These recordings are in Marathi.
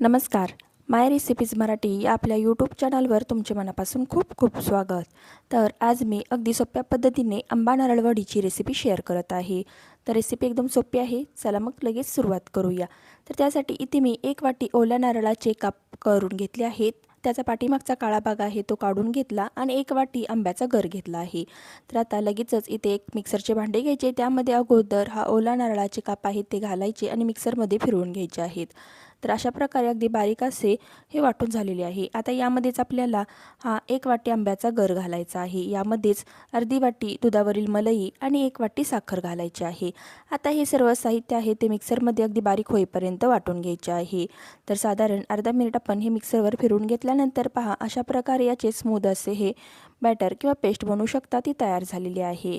नमस्कार. माय रेसिपीज मराठी या आपल्या यूट्यूब चॅनलवर तुमचे मनापासून खूप खूप स्वागत. तर आज मी अगदी सोप्या पद्धतीने आंबा नारळ वडीची रेसिपी शेअर करत आहे. तर रेसिपी एकदम सोपी आहे. चला मग लगेच सुरुवात करूया. तर त्यासाठी इथे मी 1 वाटी ओल्या नारळाचे काप करून घेतले आहेत. त्याचा पाठीमागचा काळा भाग आहे तो काढून घेतला आणि 1 वाटी आंब्याचा गर घेतला आहे. तर आता लगेचच इथे एक मिक्सरचे भांडे घ्यायचे. त्यामध्ये अगोदर हा ओल्या नारळाचे काप आहेत ते घालायचे आणि मिक्सरमध्ये फिरवून घ्यायचे आहेत. तर अशा प्रकारे अगदी बारीक असे हे वाटून झालेले आहे. आता यामध्येच आपल्याला 1 वाटी आंब्याचा गर घालायचा आहे. यामध्येच अर्धी वाटी दुधावरील मलई आणि 1 वाटी साखर घालायची आहे. आता हे सर्व साहित्य आहे ते मिक्सरमध्ये अगदी बारीक होईपर्यंत वाटून घ्यायचे आहे. तर साधारण अर्धा मिनिट आपण हे मिक्सरवर फिरवून घेतल्यानंतर पहा अशा प्रकारे याचे स्मूथ असे हे बॅटर किंवा पेस्ट बनवू शकता ती तयार झालेली आहे.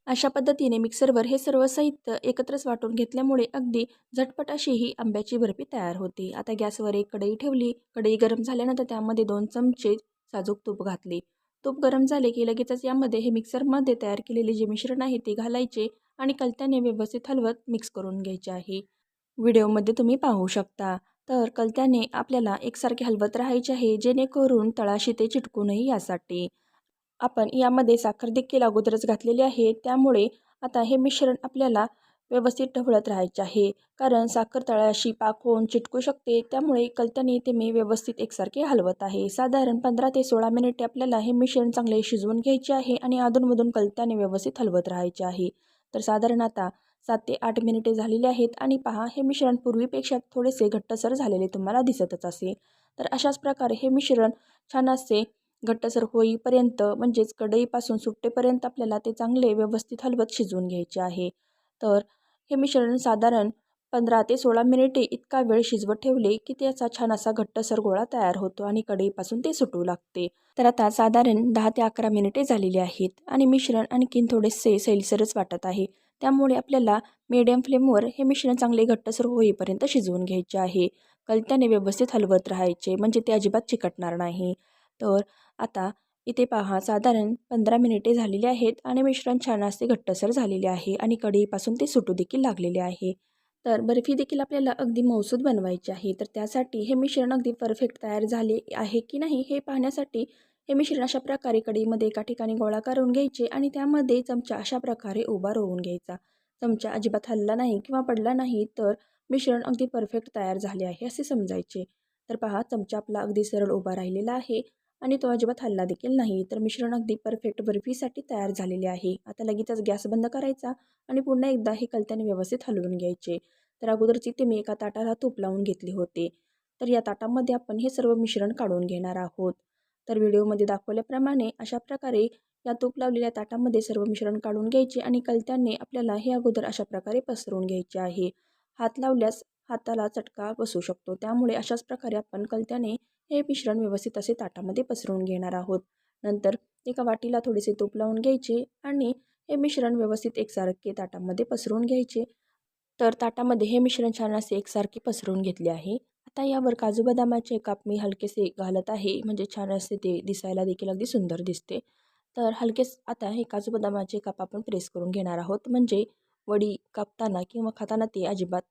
अशा पद्धतीने मिक्सरवर हे सर्व साहित्य एकत्रच वाटून घेतल्यामुळे अगदी झटपट अशी ही आंब्याची बर्फी तयार होते. आता गॅसवर एक कढई ठेवली. कढई गरम झाल्यानंतर त्यामध्ये 2 चमचे साजूक तूप घातले. तूप गरम झाले की लगेचच यामध्ये हे मिक्सरमध्ये तयार केलेले जे मिश्रण आहे ते घालायचे आणि कलत्याने व्यवस्थित हलवत मिक्स करून घ्यायचे आहे. व्हिडिओमध्ये तुम्ही पाहू शकता. तर कलत्याने आपल्याला एकसारखे हलवत राहायचे आहे जेणेकरून तळाशी ते चिटकू नये यासाठी. आपण यामध्ये साखर देखील अगोदरच घातलेली आहे, त्यामुळे आता हे मिश्रण आपल्याला व्यवस्थित ढवळत राहायचे आहे. कारण साखर तळाशी पाक होऊन चिटकू शकते, त्यामुळे कलत्याने ते मी व्यवस्थित एकसारखे हलवत आहे. साधारण 15 ते 16 मिनिटे आपल्याला हे मिश्रण चांगले शिजवून घ्यायचे आहे आणि अधूनमधून कलत्याने व्यवस्थित हलवत राहायचे आहे. तर साधारण आता 7 ते 8 मिनिटे झालेली आहेत आणि पहा हे मिश्रण पूर्वीपेक्षा थोडेसे घट्टसर झालेले तुम्हाला दिसतच असेल. तर अशाच प्रकारे हे मिश्रण छान असे घट्टसर होईपर्यंत म्हणजेच कढईपासून सुट्टेपर्यंत आपल्याला ते चांगले व्यवस्थित हलवत शिजवून घ्यायचे आहे. तर हे मिश्रण साधारण 15 ते 16 मिनिटे इतका वेळ शिजवत ठेवले की त्याचा छान असा घट्टसर गोळा तयार होतो आणि कढईपासून ते सुटू लागते. तर आता साधारण 10 ते 11 मिनिटे झालेली आहेत आणि मिश्रण आणखीन थोडेसे सैलसरच वाटत आहे. त्यामुळे आपल्याला मीडियम फ्लेमवर हे मिश्रण चांगले घट्टसर होईपर्यंत शिजवून घ्यायचे आहे. कलत्याने व्यवस्थित हलवत राहायचे म्हणजे ते अजिबात चिकटणार नाही. तर आता इथे पहा साधारण 15 मिनिटे झालेली आहेत आणि मिश्रण छान असे घट्टसर झालेले आहे आणि कढईपासून ते सुटू देखील लागलेले आहे. तर बर्फी देखील आपल्याला अगदी मऊसूत बनवायची आहे. तर त्यासाठी हे मिश्रण अगदी परफेक्ट तयार झाले आहे की नाही हे पाहण्यासाठी हे मिश्रण अशा प्रकारे कढईमध्ये एका ठिकाणी गोळा करून घ्यायचे आणि त्यामध्ये चमचा अशा प्रकारे उभा रोवून घ्यायचा. चमचा अजिबात हलला नाही किंवा पडला नाही तर मिश्रण अगदी परफेक्ट तयार झाले आहे असे समजायचे. तर पहा चमचा आपला अगदी सरळ उभा राहिलेला आहे आणि तो अजिबात हलला देखील नाही. तर मिश्रण अगदी परफेक्ट बर्फीसाठी तयार झालेले आहे. आता लगेचच गॅस बंद करायचा आणि पुन्हा एकदा हे कलत्याने व्यवस्थित हलवून घ्यायचे. तर अगोदरच इथे मी एका ताटाला तूप लावून घेतले होते. तर या ताटामध्ये आपण हे सर्व मिश्रण काढून घेणार आहोत. तर व्हिडिओमध्ये दाखवल्याप्रमाणे अशा प्रकारे या तूप लावलेल्या ताटामध्ये सर्व मिश्रण काढून घ्यायचे आणि कलत्याने आपल्याला हे अगोदर अशा प्रकारे पसरवून घ्यायचे आहे. हात लावल्यास हाताला चटका बसू शकतो, त्यामुळे अशाच प्रकारे आपण कलत्याने हे मिश्रण व्यवस्थित असे ताटामध्ये पसरवून घेणार आहोत. नंतर एका वाटीला थोडेसे तूप लावून घ्यायचे आणि हे मिश्रण व्यवस्थित एकसारखे ताटामध्ये पसरवून घ्यायचे. तर ताटामध्ये हे मिश्रण छान असे एकसारखे पसरवून घेतले आहे. आता यावर काजू बदामाचे काप मी हलकेसे घालत आहे, म्हणजे छान असे ते दिसायला देखील अगदी सुंदर दिसते. तर हलकेच आता हे काजू बदामाचे काप आपण प्रेस करून घेणार आहोत, म्हणजे वडी कापताना किंवा खाताना ते अजिबात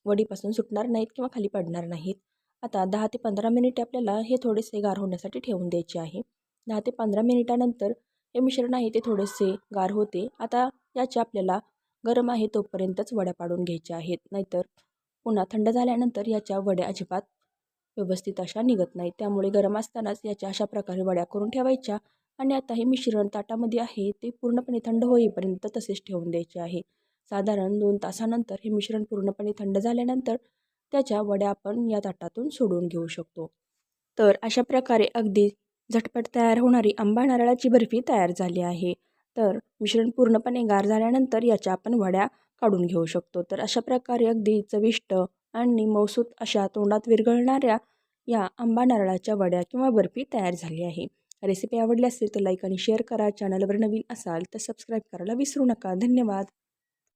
वडीपासून सुटणार नाहीत किंवा खाली पडणार नाहीत. आता 10 ते 15 मिनिटे आपल्याला हे थोडेसे गार होण्यासाठी ठेवून द्यायचे आहे. 10 ते 15 मिनिटानंतर हे मिश्रण आहे ते थोडेसे गार होते. आता याच्या आपल्याला गरम आहे तोपर्यंतच वड्या पाडून घ्यायच्या आहेत, नाहीतर पुन्हा थंड झाल्यानंतर याच्या वड्या अजिबात व्यवस्थित अशा निघत नाहीत. त्यामुळे गरम असतानाच याच्या अशा प्रकारे वड्या करून ठेवायच्या आणि आता हे मिश्रण ताटामध्ये आहे ते पूर्णपणे थंड होईपर्यंत तसेच ठेवून द्यायचे आहे. साधारण 2 तासानंतर हे मिश्रण पूर्णपणे थंड झाल्यानंतर त्याच्या वड्या आपण या ताटातून सोडून घेऊ शकतो. तर अशा प्रकारे अगदी झटपट तयार होणारी आंबा नारळाची बर्फी तयार झाली आहे. तर मिश्रण पूर्णपणे गार झाल्यानंतर याच्या आपण वड्या काढून घेऊ शकतो. तर अशा प्रकारे अगदी चविष्ट आणि मऊसूत अशा तोंडात विरघळणाऱ्या या आंबा नारळाच्या वड्या किंवा बर्फी तयार झाली आहे. रेसिपी आवडली असेल तर लाईक आणि शेअर करा. चॅनलवर नवीन असाल तर सबस्क्राईब करायला विसरू नका. धन्यवाद.